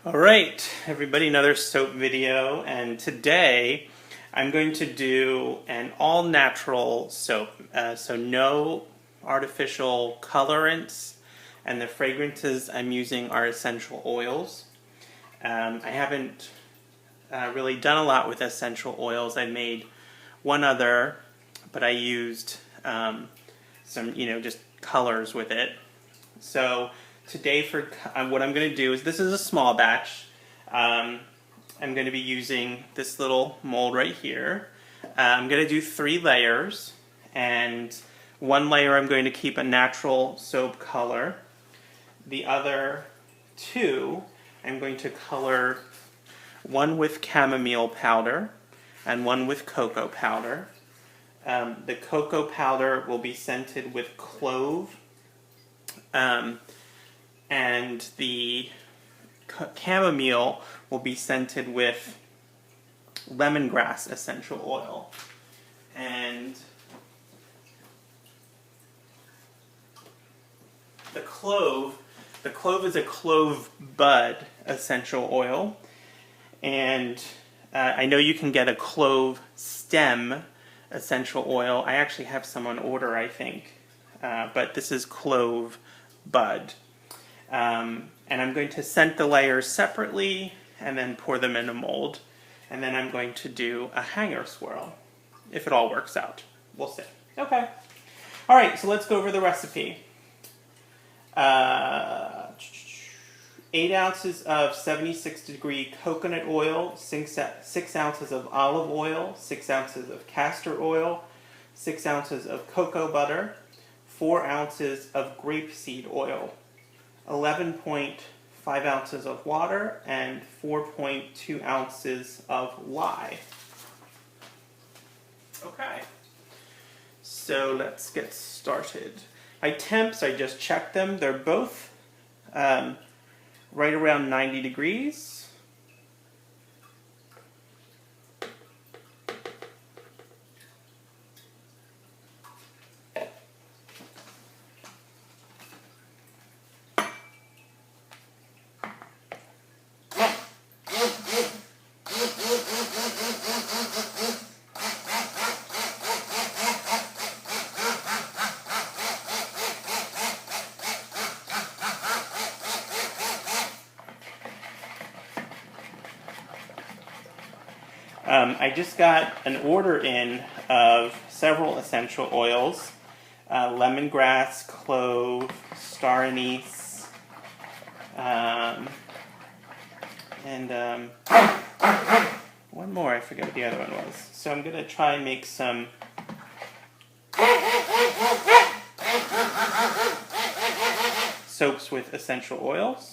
Alright, everybody, another soap video, and today I'm going to do an all-natural soap, so no artificial colorants, and the fragrances I'm using are essential oils. I haven't really done a lot with essential oils. I made one other, but I used some, just colors with it. So today for what I'm going to do is, this is a small batch. I'm going to be using this little mold right here. I'm going to do 3 layers, and one layer I'm going to keep a natural soap color. The other 2 I'm going to color, one with chamomile powder and one with cocoa powder. The cocoa powder will be scented with clove, and the chamomile will be scented with lemongrass essential oil. And the clove is a Clove Bud essential oil, and I know you can get a clove stem essential oil. I actually have some on order, I think, but this is Clove Bud. And I'm going to scent the layers separately and then pour them in a mold. And then I'm going to do a hanger swirl, if it all works out. We'll see. Okay. All right, so let's go over the recipe. 8 ounces of 76-degree coconut oil, 6 ounces of olive oil, 6 ounces of castor oil, 6 ounces of cocoa butter, 4 ounces of grapeseed oil, 11.5 ounces of water, and 4.2 ounces of lye. Okay, so let's get started. My temps, I just checked them. They're both right around 90 degrees. I just got an order in of several essential oils: lemongrass, clove, star anise, and one more. I forget what the other one was. So I'm going to try and make some soaps with essential oils.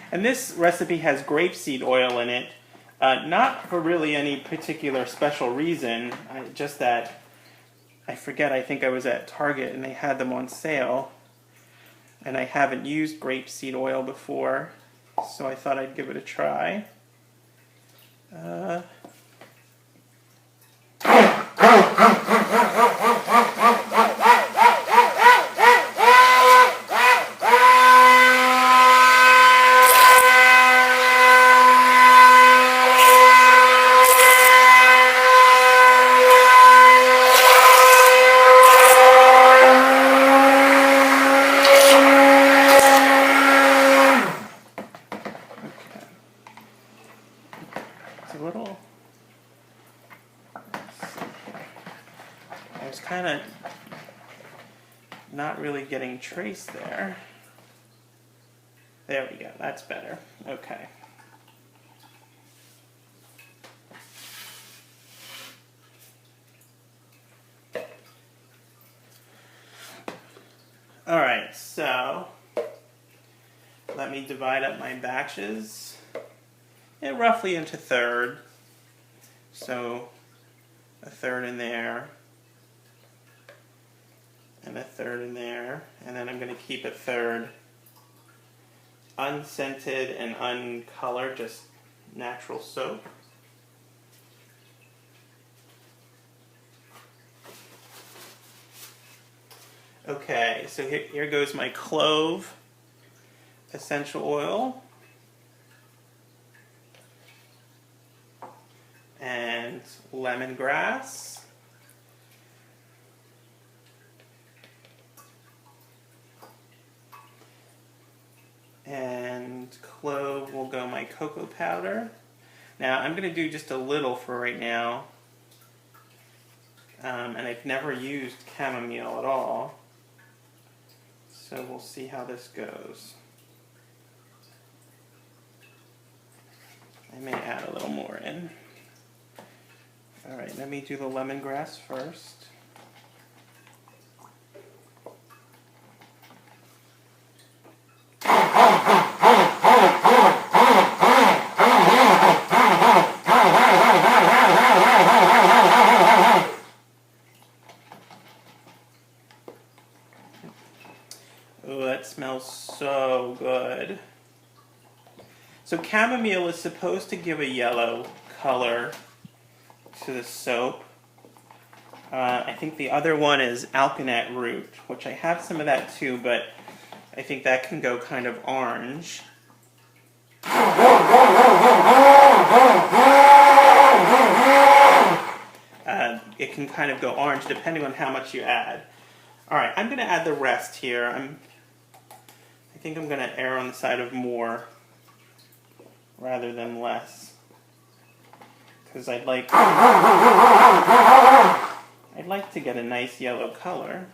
And this recipe has grapeseed oil in it, not for really any particular special reason, just that I forget, I think I was at Target and they had them on sale, and I haven't used grapeseed oil before, so I thought I'd give it a try. A little. I was kind of not really getting trace there. There we go. That's better. Okay. All right. So let me divide up my batches. Roughly into third. So a third in there, and a third in there, and then I'm going to keep a third unscented and uncolored, just natural soap. Okay, so here goes my clove essential oil and lemongrass. And clove will go my cocoa powder. Now I'm going to do just a little for right now. And I've never used chamomile at all. So we'll see how this goes. I may add a little more in. Alright, let me do the lemongrass first. Oh, that smells so good. So chamomile is supposed to give a yellow color to the soap. I think the other one is alkanet root, which I have some of that too, but I think that can go kind of orange. It can kind of go orange depending on how much you add. Alright, I'm going to add the rest here. I think I'm going to err on the side of more rather than less, because I'd like to get a nice yellow color.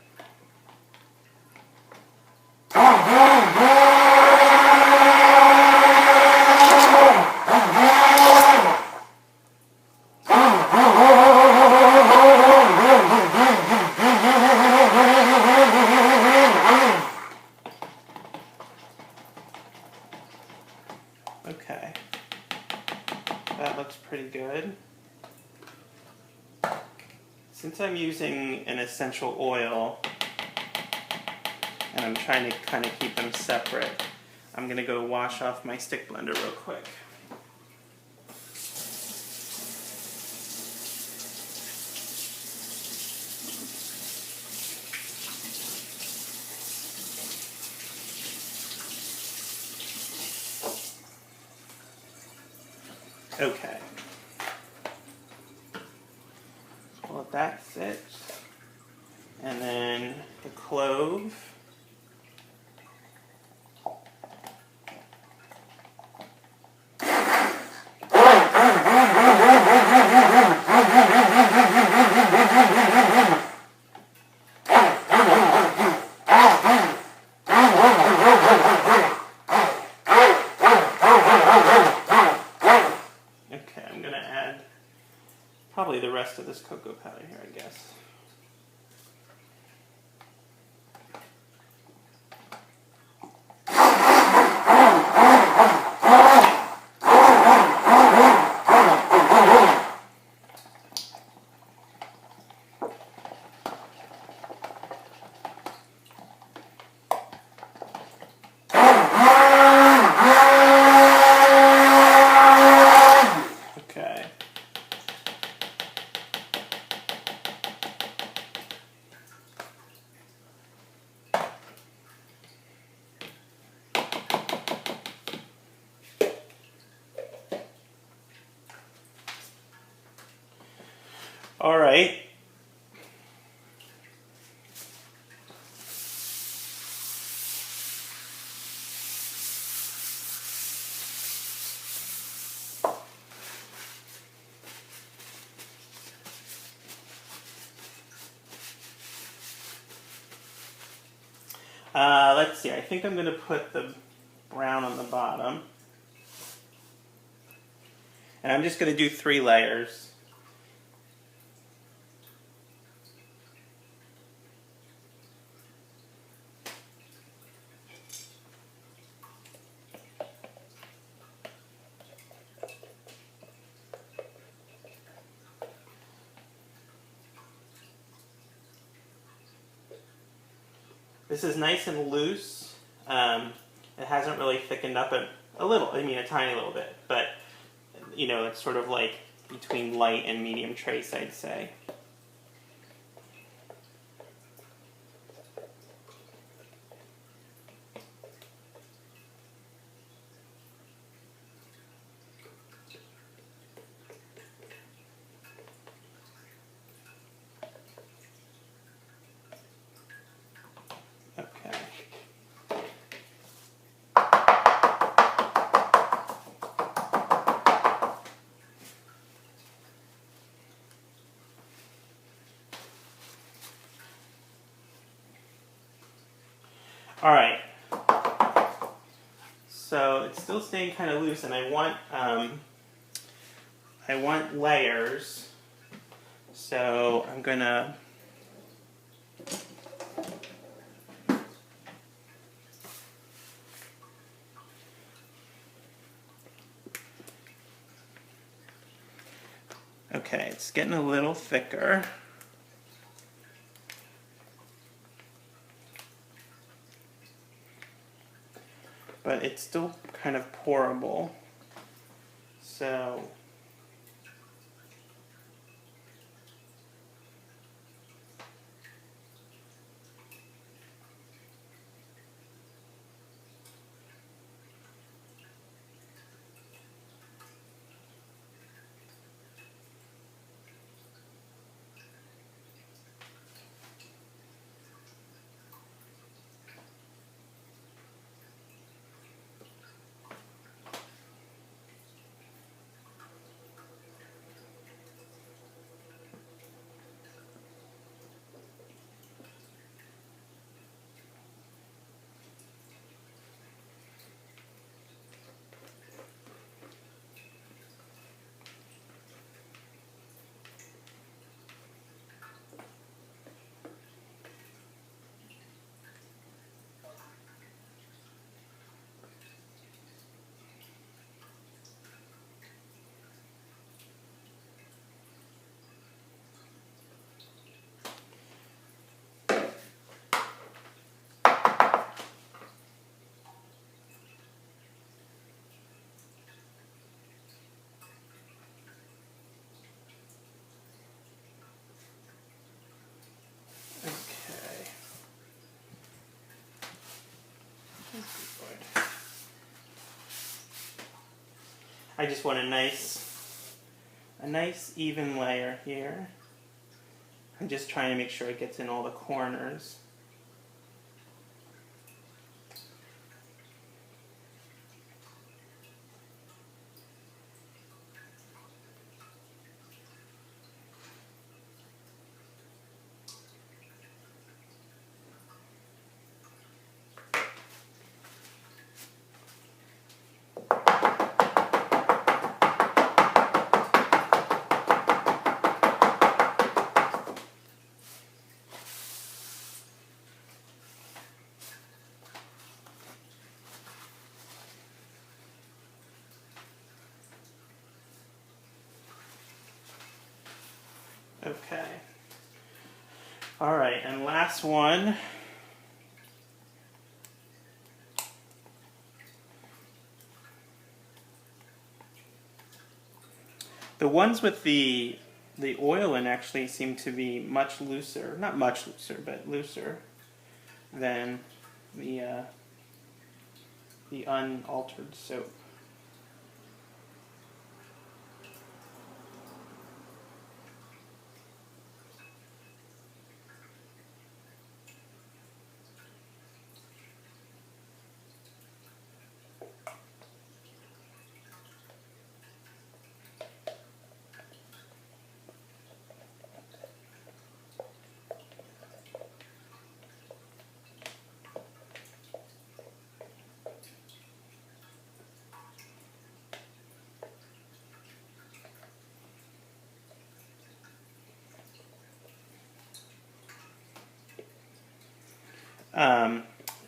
Okay, that looks pretty good. Since I'm using an essential oil and I'm trying to kind of keep them separate, I'm going to go wash off my stick blender real quick. Okay. We'll let that sit. And then the clove. Probably the rest of this cocoa powder here, I guess. All right. Let's see, I think I'm going to put the brown on the bottom. And I'm just going to do 3 layers. This is nice and loose. It hasn't really thickened up a little, I mean a tiny little bit, but you know, it's sort of like between light and medium trace, I'd say. Okay. All right. So it's still staying kind of loose, and I want layers. So I'm gonna okay, it's getting a little thicker. But it's still kind of pourable. So I just want a nice even layer here. I'm just trying to make sure it gets in all the corners. Okay. All right, and last one. The ones with the oil in actually seem to be much looser, not much looser, but looser than the unaltered soap.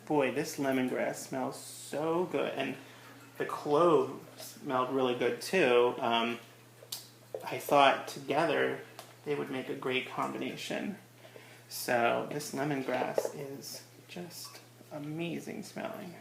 Boy, this lemongrass smells so good, and the clove smelled really good too. I thought together they would make a great combination. So this lemongrass is Just amazing smelling.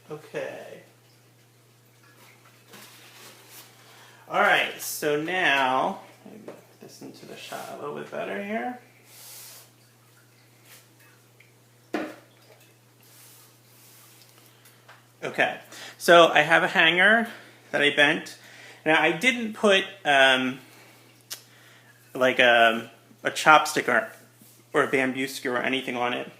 Okay. All right, so now, maybe put this into the shot a little bit better here. Okay, so I have a hanger that I bent. Now I didn't put like a chopstick or a bamboo skewer or anything on it.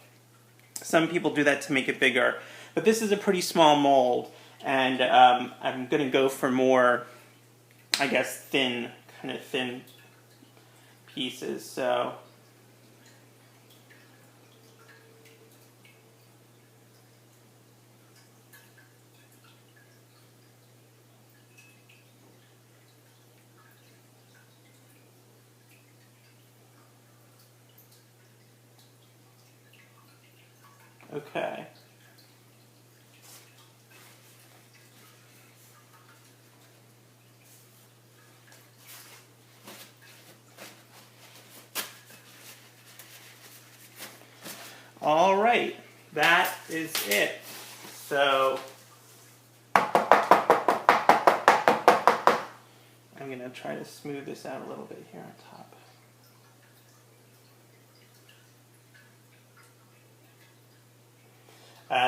Some people do that to make it bigger, but this is a pretty small mold, and I'm going to go for more, I guess, kind of thin pieces. So okay. All right, that is it. So I'm going to try to smooth this out a little bit here on top.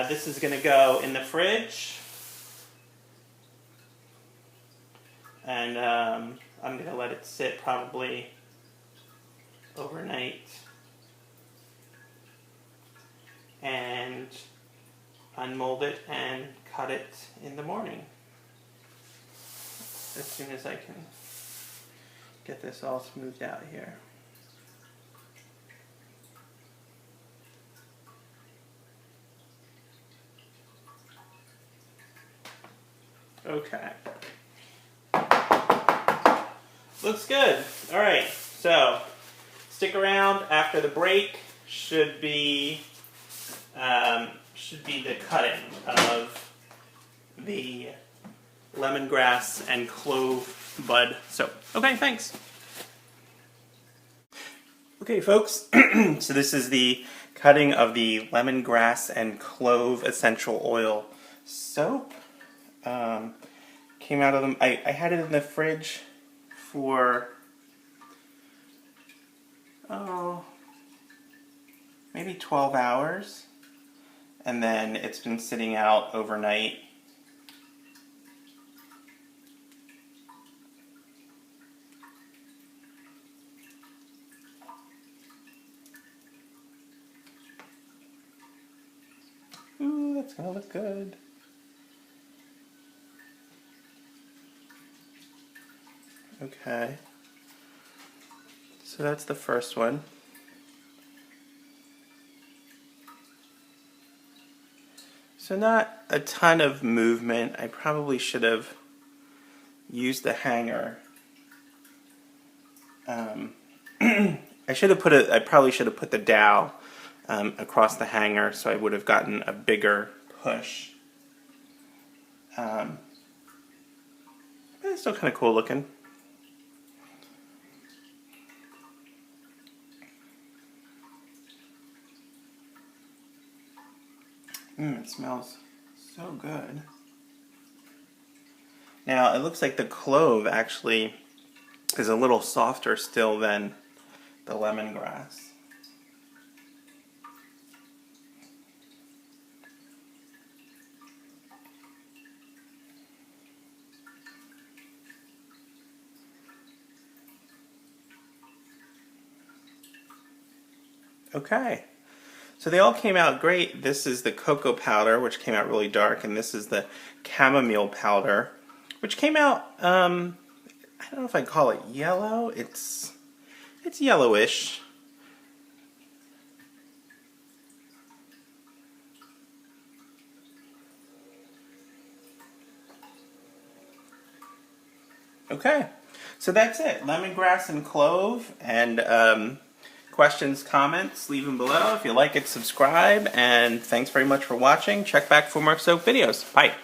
This is going to go in the fridge, and I'm going to let it sit probably overnight and unmold it and cut it in the morning as soon as I can get this all smoothed out here. Okay. Looks good. All right, so stick around after the break. Should be the cutting of the Lemongrass and Clove Bud soap. Okay, thanks. Okay, folks, so this is the cutting of the Lemongrass and Clove essential oil soap. Came out of them. I had it in the fridge for maybe 12 hours, and then it's been sitting out overnight. Ooh, that's gonna look good. Okay, so that's the first one. So not a ton of movement. I probably should have used the hanger. I probably should have put the dowel across the hanger, so I would have gotten a bigger push. But it's still kind of cool looking. It smells so good. Now, it looks like the clove actually is a little softer still than the lemongrass. Okay, So they all came out great. This is the cocoa powder, which came out really dark, and this is the chamomile powder, which came out, I don't know if I'd call it yellow. It's yellowish. Okay, so that's it. Lemongrass and clove, and questions, comments, leave them below. If you like it, subscribe, and thanks very much for watching. Check back for more soap videos. Bye.